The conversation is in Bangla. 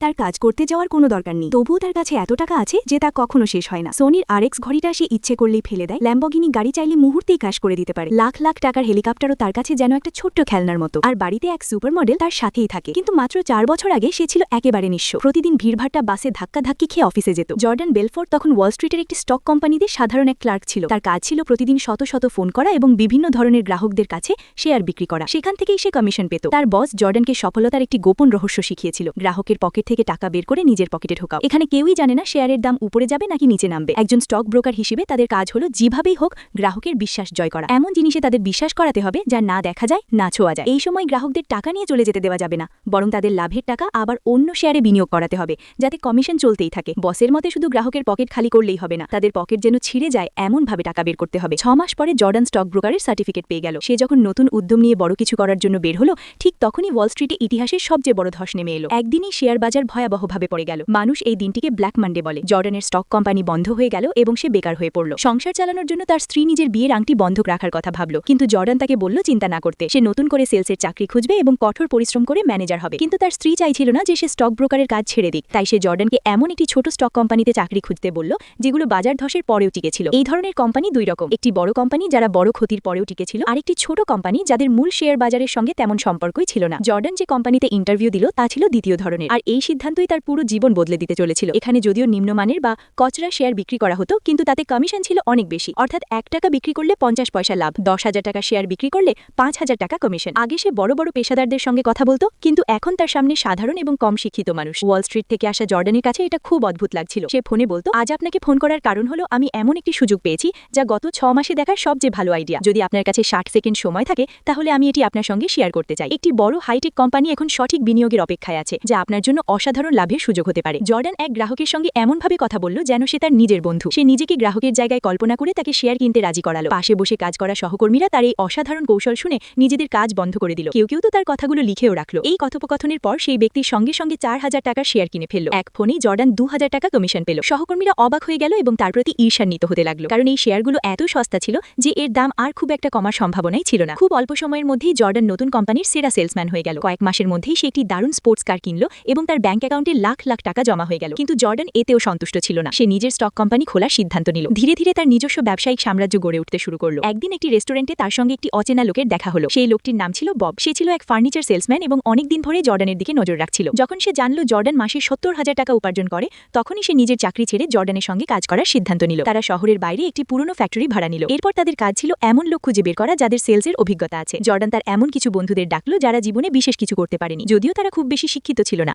তার কাজ করতে যাওয়ার কোনো দরকার নেই, তবুও তার কাছে এত টাকা আছে যে তা কখনো শেষ হয় না। সোনির আরএক্স ঘড়িটা সে ইচ্ছে করলেই ফেলে দেয়, ল্যাম্বরগিনি গাড়ি চাইলে মুহূর্তেই ক্র্যাশ করে দিতে পারে, লাখ লাখ টাকার হেলিকপ্টারও তার কাছে যেন একটা ছোট্ট খেলনার মতো। আর বাড়িতে এক সুপার মডেল তার সাথেই থাকে। কিন্তু মাত্র 4 বছর আগে সে ছিল একেবারে নিঃস্ব। প্রতিদিন ভিড়ভাট্টা বাসে ধাক্কি খেয়ে অফিসে যেত। জর্ডান বেলফোর্ড তখন ওয়াল স্ট্রিটের একটি স্টক কোম্পানিতে সাধারণ এক ক্লার্ক ছিল। তার কাজ ছিল প্রতিদিন শত শত ফোন করা এবং বিভিন্ন ধরনের গ্রাহকদের কাছে শেয়ার বিক্রি করা। সেখান থেকেই সে কমিশন পেত। তার বস জর্ডানকে সফলতার একটি গোপন রহস্য শিখিয়েছিল, গ্রাহকের পকেট থেকে টাকা বের করে নিজের পকেটে ঢোকাও। এখানে কেউই জানে না শেয়ারের দাম উপরে যাবে নাকি নিচে নামবে। একজন স্টক ব্রোকার হিসেবে তাদের কাজ হলো যেভাবেই হোক গ্রাহকের বিশ্বাস জয় করা, এমন জিনিসে তাদের বিশ্বাস করাতে হবে যা না দেখা যায় না ছোঁয়া যায়। এই সময় গ্রাহকদের টাকা নিয়ে চলে যেতে দেওয়া যাবে না, বরং তাদের লাভের টাকা আবার অন্য শেয়ারে বিনিয়োগ করাতে হবে যাতে কমিশন চলতেই থাকে। বসের মতে শুধু গ্রাহকের পকেট খালি করলেই হবে না, তাদের পকেট যেন ছিঁড়ে যায় এমনভাবে টাকা বের করতে হবে। 6 মাস পরে জর্ডান স্টক ব্রোকারের সার্টিফিকেট পেয়ে গেল। সে যখন নতুন উদ্যম নিয়ে বড় কিছু করার জন্য বের হলো, ঠিক তখনই ওয়াল স্ট্রিটে ইতিহাসের সবচেয়ে বড় ধস নেমে এলো। একদিনই শেয়ার বাজার ভয়াবহভাবে পড়ে গেল। মানুষ এই দিনটিকে ব্ল্যাক মানডে বলে। জর্ডানের স্টক কোম্পানি বন্ধ হয়ে গেল এবং সে বেকার হয়ে পড়ল। সংসার চালানোর জন্য তার স্ত্রী নিজের বিয়ের আংটি বন্ধক রাখার কথা ভাবল, কিন্তু জর্ডান তাকে বলল চিন্তা না করতে, সে নতুন করে সেলসের চাকরি খুঁজবে এবং কঠোর পরিশ্রম করে ম্যানেজার হবে। কিন্তু তার স্ত্রী চাইছিল না যে সে স্টক ব্রোকারের কাজ ছেড়ে দিক, তাই সে জর্ডানকে এমন একটি ছোট স্টক কোম্পানিতে চাকরি খুঁজতে বলল যেগুলো বাজার ধসের পরেও টিকেছিল। এই ধরনের কোম্পানি দুই রকম, একটি বড় কোম্পানি যারা বড় ক্ষতির পরেও টিকেছিল, আরেকটি ছোট কোম্পানি যাদের মূল শেয়ার বাজারের সঙ্গে তেমন সম্পর্কই ছিল না। জর্ডান যে কোম্পানিতে ইন্টারভিউ দিল তা ছিল দ্বিতীয় ধরনের, আর এই সিদ্ধান্তই তার পুরো জীবন বদলে দিতে চলেছিল। এখানে যদিও নিম্নমানের বা কচরা শেয়ার বিক্রি করা হতো, কিন্তু তাতে কমিশন ছিল অনেক বেশি, অর্থাৎ 1 টাকা বিক্রি করলে 50 পয়সা লাভ, 10,000 টাকা শেয়ার বিক্রি করলে 5,000 টাকা কমিশন। আগে সে বড় বড় পেশাদারদের সঙ্গে কথা বলতো, কিন্তু এখন তার সামনে সাধারণ এবং কম শিক্ষিত মানুষ। ওয়াল স্ট্রিট থেকে আসা জর্ডানের কাছে এটা খুব অদ্ভুত লাগছিল। সে ফোনে বলতো, আজ আপনাকে ফোন করার কারণ হলো আমি এমন একটি সুযোগ পেয়েছি যা গত 6 মাসে দেখার সবচেয়ে ভালো আইডিয়া। যদি আপনার কাছে 60 সেকেন্ড সময় থাকে তাহলে আমি এটি আপনার সঙ্গে শেয়ার করতে চাই। একটি বড় হাইটেক কোম্পানি এখন সঠিক বিনিয়োগের অপেক্ষায় আছে, যা আপনার জন্য অসাধারণ লাভের সুযোগ হতে পারে। জর্ডান এক গ্রাহকের সঙ্গে এমনভাবে কথা বলল যেন সে তার নিজের বন্ধু। সে নিজেকে গ্রাহকের জায়গায় কল্পনা করে তাকে শেয়ার কিনতে রাজি করালো। পাশে বসে কাজ করা সহকর্মীরা তার এই অসাধারণ কৌশল শুনে নিজেদের কাজ বন্ধ করে দিল। কেউ কেউ তো তার কথাগুলো লিখেও রাখলো। এই কথোপকথনের পর সেই ব্যক্তির সঙ্গে সঙ্গে 4,000 টাকার শেয়ার কিনে ফেলল। এক ফোনেই জর্ডান 2,000 টাকা কমিশন পেল। সহকর্মীরা অবাক হয়ে গেল এবং তার প্রতি ঈর্ষান্বিত হতে লাগলো, কারণ এই শেয়ারগুলো এত সস্তা ছিল যে এর দাম আর খুব একটা কমার সম্ভাবনাই ছিল না। খুব অল্প সময়ের মধ্যেই জর্ডান নতুন কোম্পানির সেরা সেলসম্যান হয়ে গেল। কয়েক মাসের মধ্যেই সে একটি দারুণ স্পোর্টস কার কিনল এবং তার ব্যাংক অ্যাকাউন্টে লাখ লাখ টাকা জমা হয়ে গেল। কিন্তু জর্ডান এতেও সন্তুষ্ট ছিল না। সে নিজের স্টক কোম্পানি খোলার সিদ্ধান্ত নিল। ধীরে ধীরে তার নিজস্ব ব্যবসায়িক সাম্রাজ্য গড়ে উঠতে শুরু করলো। একদিন একটি রেস্টুরেন্টে তার সঙ্গে একটি অচেনা লোকের দেখা হলো। সেই লোকটির নাম ছিল বব। সে ছিল এক ফার্নিচার সেলসম্যান এবং অনেকদিন ধরে জর্ডানের দিকে নজর রাখছিল। যখন সে জানল জর্ডান মাসে 70,000 টাকা উপার্জন করে, তখনই সে নিজের চাকরি ছেড়ে জর্ডানের সঙ্গে কাজ করার সিদ্ধান্ত নিল। তারা শহরের বাইরে একটি পুরনো ফ্যাক্টরি ভাড়া নিল। এরপর তাদের কাজ ছিল এমন লোক খুঁজে বের করা যাদের সেলসের অভিজ্ঞতা আছে। জর্ডান তার এমন কিছু বন্ধুদের ডাকলো যারা জীবনে বিশেষ কিছু করতে পারেনি, যদিও তারা খুব বেশি শিক্ষিত ছিল না।